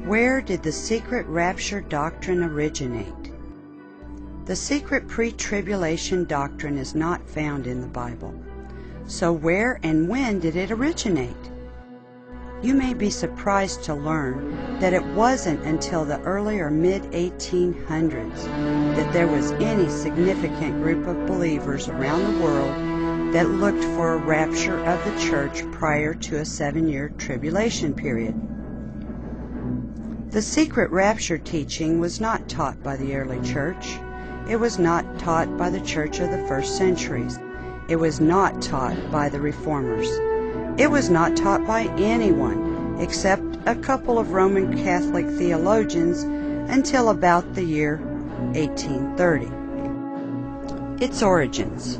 Where did the secret rapture doctrine originate? The secret pre-tribulation doctrine is not found in the Bible. So where and when did it originate? You may be surprised to learn that it wasn't until the early or mid-1800s that there was any significant group of believers around the world that looked for a rapture of the church prior to a 7-year tribulation period. The secret rapture teaching was not taught by the early church. It was not taught by the church of the first centuries. It was not taught by the reformers. It was not taught by anyone except a couple of Roman Catholic theologians until about the year 1830. Its origins.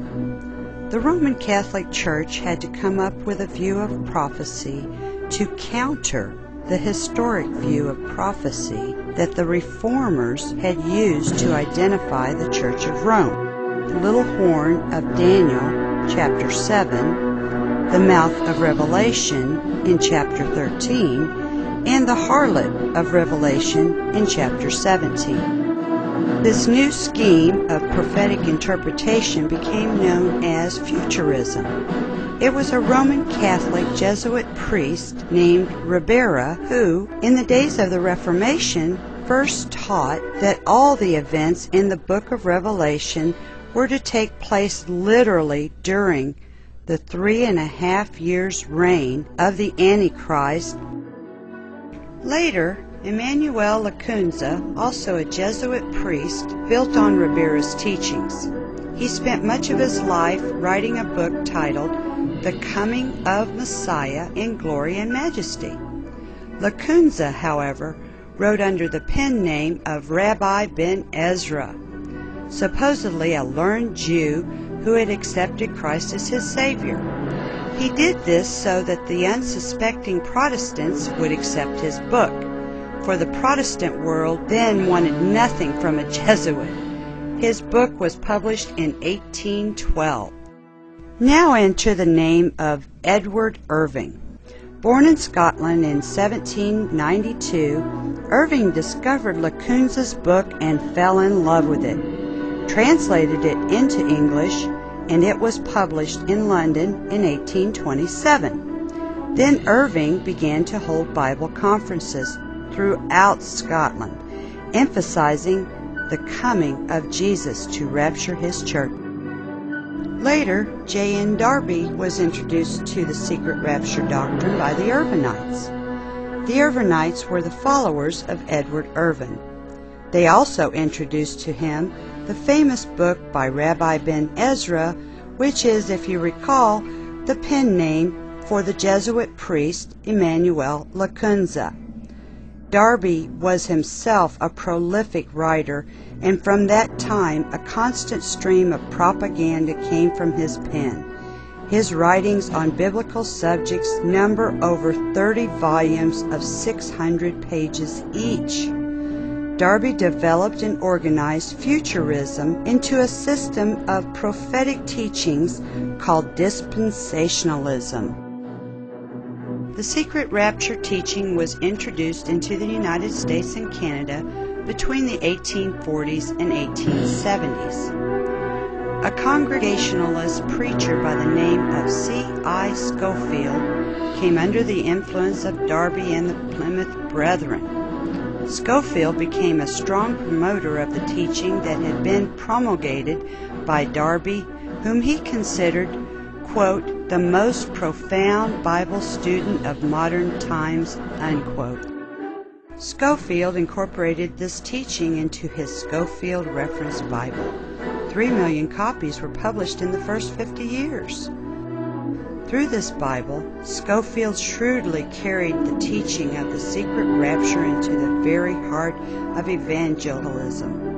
The Roman Catholic Church had to come up with a view of prophecy to counter the historic view of prophecy that the reformers had used to identify the Church of Rome. The little horn of Daniel, chapter 7, the mouth of Revelation in chapter 13, and the harlot of Revelation in chapter 17. This new scheme of prophetic interpretation became known as Futurism. It was a Roman Catholic Jesuit priest named Ribera who, in the days of the Reformation, first taught that all the events in the book of Revelation were to take place literally during the 3.5 years reign of the Antichrist. Later, Emmanuel Lacunza, also a Jesuit priest, built on Ribera's teachings. He spent much of his life writing a book titled The Coming of Messiah in Glory and Majesty. Lacunza, however, wrote under the pen name of Rabbi Ben Ezra, supposedly a learned Jew who had accepted Christ as his Savior. He did this so that the unsuspecting Protestants would accept his book, for the Protestant world then wanted nothing from a Jesuit. His book was published in 1812. Now enter the name of Edward Irving. Born in Scotland in 1792, Irving discovered Lacunza's book and fell in love with it, translated it into English, and it was published in London in 1827. Then Irving began to hold Bible conferences throughout Scotland, emphasizing the coming of Jesus to rapture his church. Later, J.N. Darby was introduced to the secret rapture doctrine by the Irvinites. The Irvinites were the followers of Edward Irving. They also introduced to him the famous book by Rabbi Ben Ezra, which is, if you recall, the pen name for the Jesuit priest Emmanuel Lacunza. Darby was himself a prolific writer, and from that time a constant stream of propaganda came from his pen. His writings on biblical subjects number over 30 volumes of 600 pages each. Darby developed and organized Futurism into a system of prophetic teachings called dispensationalism. The secret rapture teaching was introduced into the United States and Canada between the 1840s and 1870s. A Congregationalist preacher by the name of C.I. Scofield came under the influence of Darby and the Plymouth Brethren. Scofield became a strong promoter of the teaching that had been promulgated by Darby, whom he considered, quote, the most profound Bible student of modern times, unquote. Scofield incorporated this teaching into his Scofield Reference Bible. 3 million copies were published in the first 50 years. Through this Bible, Scofield shrewdly carried the teaching of the secret rapture into the very heart of evangelism.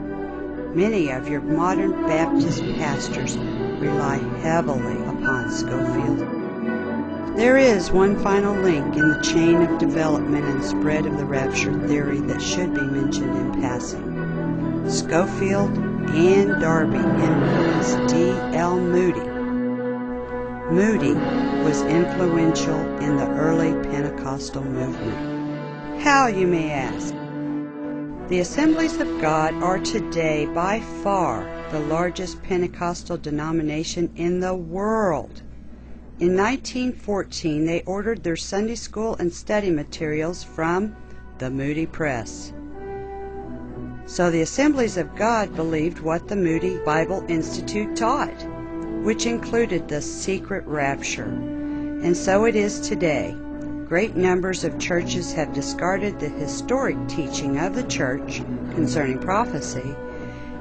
Many of your modern Baptist pastors rely heavily upon Scofield. There is one final link in the chain of development and spread of the rapture theory that should be mentioned in passing. Scofield and Darby influenced D.L. Moody. Moody was influential in the early Pentecostal movement. How, you may ask? The Assemblies of God are today by far the largest Pentecostal denomination in the world. In 1914, they ordered their Sunday school and study materials from the Moody Press. So the Assemblies of God believed what the Moody Bible Institute taught, which included the secret rapture. And so it is today. Great numbers of churches have discarded the historic teaching of the church concerning prophecy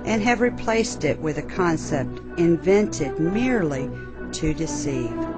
and have replaced it with a concept invented merely to deceive.